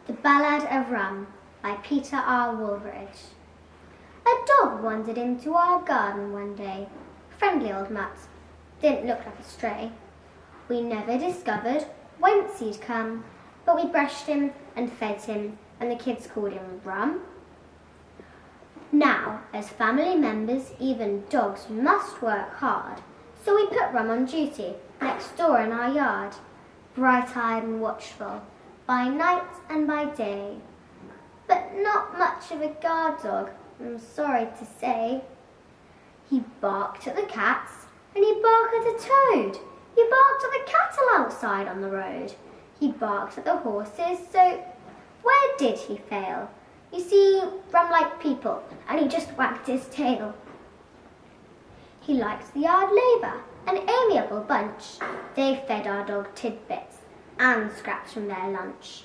The Ballad of Rum by Peter R. Woolridge. A dog wandered into our garden one day. Friendly old mutt, didn't look like a stray. We never discovered whence he'd come, but we brushed him and fed him, and the kids called him Rum. Now, as family members, even dogs must work hard, so we put Rum on duty next door in our yard, bright-eyed and watchful, by night and by day. But not much of a guard dog, I'm sorry to say. He barked at the cats, and he barked at a toad. He barked at the cattle outside on the road. He barked at the horses, so where did he fail? You see, Rum liked people, and he just wagged his tail. He liked the yard labour, an amiable bunch. They fed our dog tidbits and scraps from their lunch.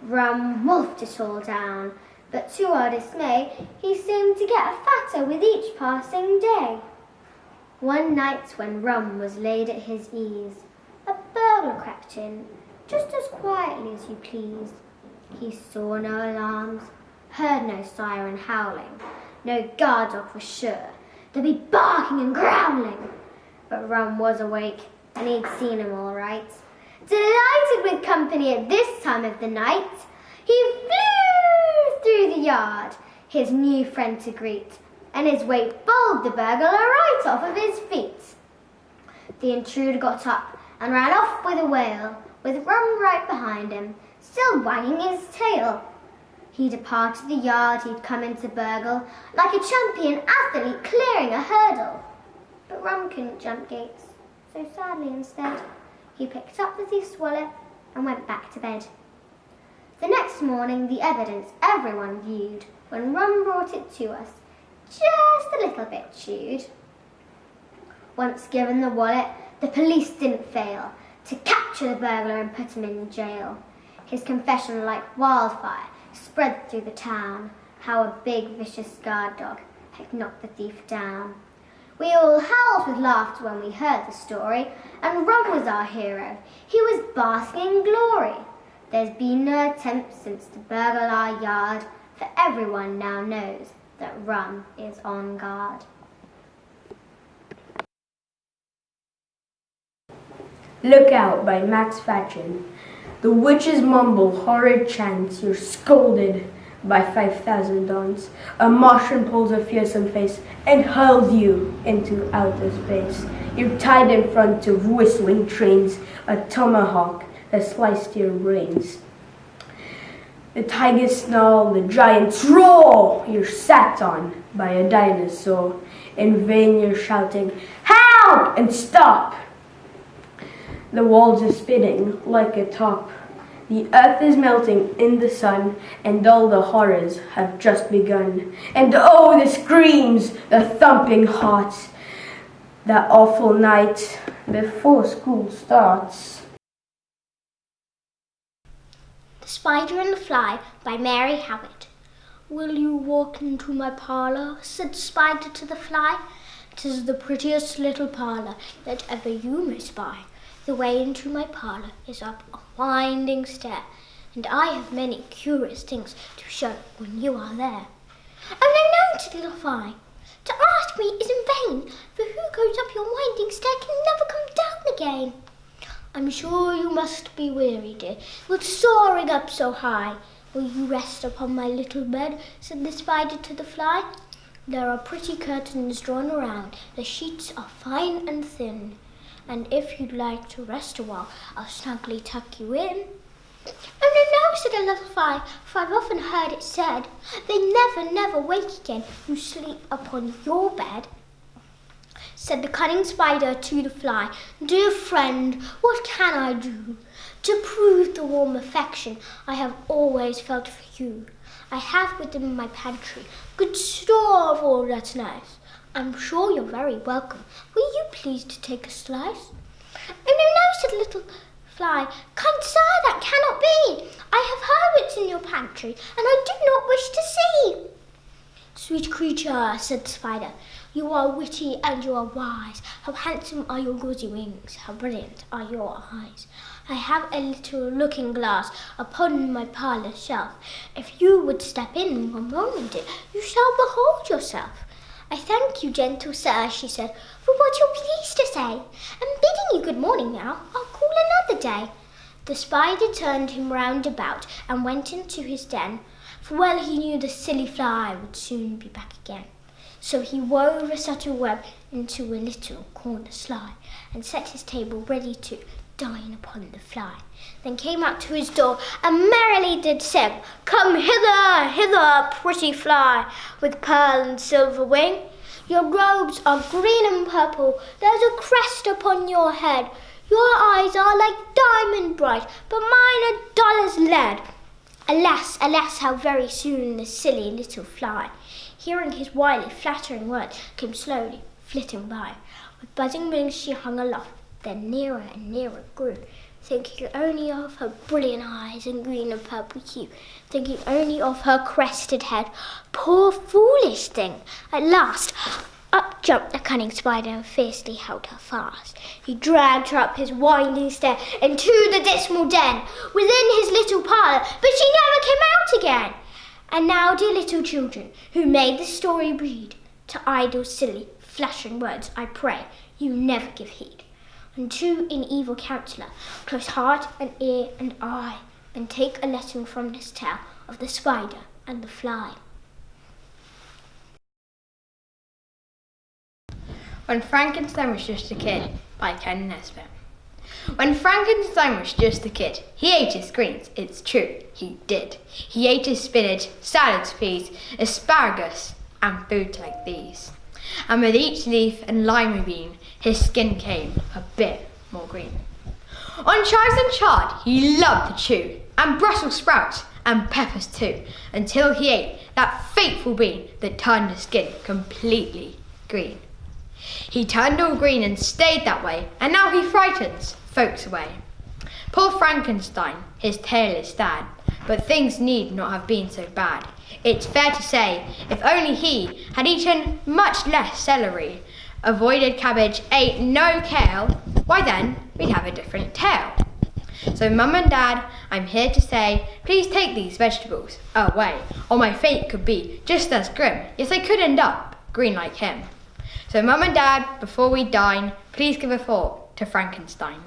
Rum wolfed it all down, but to our dismay, he seemed to get fatter with each passing day. One night when Rum was laid at his ease, a burglar crept in, just as quietly as you please. He saw no alarms, heard no siren howling, no guard dog for sure. There'd be barking and growling. But Rum was awake, and he'd seen him all right. Delighted with company at this time of the night, he flew through the yard, his new friend to greet, and his weight bowled the burglar right off of his feet. The intruder got up and ran off with a wail, with Rum right behind him, still wagging his tail. He departed the yard he'd come in to burgle, like a champion athlete clearing a hurdle. But Rum couldn't jump gates, so sadly instead, he picked up the thief's wallet and went back to bed. The next morning, the evidence everyone viewed when Rum brought it to us, just a little bit chewed. Once given the wallet, the police didn't fail to capture the burglar and put him in jail. His confession, like wildfire, spread through the town, how a big, vicious guard dog had knocked the thief down. We all howled with laughter when we heard the story, and Rum was our hero. He was basking in glory. There's been no attempt since to burgle our yard, for everyone now knows that Rum is on guard. Look Out by Max Fatchin. The witches mumble horrid chants, you're scolded by 5,000 dons. A Martian pulls a fearsome face and hurls you into outer space. You're tied in front of whistling trains, a tomahawk that sliced your brains. The tigers snarl, the giants roar. You're sat on by a dinosaur. In vain you're shouting, help and stop. The walls are spinning like a top. The earth is melting in the sun, and all the horrors have just begun. And oh, the screams, the thumping hearts, that awful night before school starts. The Spider and the Fly by Mary Howard. Will you walk into my parlour? Said the Spider to the Fly. 'Tis the prettiest little parlour that ever you may spy. The way into my parlour is up a winding stair, and I have many curious things to show when you are there. Oh, no, said little Fly. To ask me is in vain, for who goes up your winding stair can never come down again. I'm sure you must be weary, dear, with soaring up so high. Will you rest upon my little bed? Said the Spider to the Fly. There are pretty curtains drawn around, the sheets are fine and thin, and if you'd like to rest a while, I'll snugly tuck you in. Oh, no, said a little Fly, for I've often heard it said, they never wake again who sleep upon your bed. Said the cunning Spider to the Fly, dear friend, what can I do to prove the warm affection I have always felt for you? I have within my pantry good store of all that's nice. I'm sure you're very welcome. Will you please to take a slice? Oh, no, said little Fly. Kind sir, that cannot be. I have heard what's in your pantry, and I do not wish to see. Sweet creature, said the Spider, you are witty and you are wise. How handsome are your gauzy wings, how brilliant are your eyes. I have a little looking glass upon my parlour shelf. If you would step in one moment, dear, you shall behold yourself. I thank you, gentle sir, she said, for what you're pleased to say, and bidding you good morning now, I'll call another day. The spider turned him round about and went into his den, for well he knew the silly fly would soon be back again. So he wove a subtle web into a little corner sly, and set his table ready to dine upon the fly. Then came out to his door, and merrily did sing, Come hither, hither, pretty fly, with pearl and silver wing. Your robes are green and purple, there's a crest upon your head. Your eyes are like diamond bright, but mine are dull as lead. Alas, alas, how very soon the silly little fly, hearing his wily flattering words, came slowly flitting by. With buzzing wings she hung aloft, then nearer and nearer grew, thinking only of her brilliant eyes and green and purple hue, thinking only of her crested head. Poor foolish thing! At last up jumped the cunning spider and fiercely held her fast. He dragged her up his winding stair into the dismal den within his little parlour, but she never came out again. And now, dear little children, who made this story read, to idle, silly, flashing words, I pray you never give heed. Unto an evil counsellor, close heart and ear and eye, and take a lesson from this tale of the spider and the fly. When Frankenstein Was Just a Kid by Ken Nesbitt. When Frankenstein was just a kid, he ate his greens, it's true, he did. He ate his spinach, salads, peas, asparagus, and food like these. And with each leaf and lima bean, his skin came a bit more green. On chives and chard he loved to chew, and Brussels sprouts and peppers too, until he ate that fateful bean that turned his skin completely green. He turned all green and stayed that way, and now he frightens folks away. Poor Frankenstein, his tale is sad, but things need not have been so bad. It's fair to say, if only he had eaten much less celery, avoided cabbage, ate no kale, why then we'd have a different tale. So Mum and Dad, I'm here to say, please take these vegetables away, or my fate could be just as grim. Yes, I could end up green like him. So Mum and Dad, before we dine, please give a thought to Frankenstein.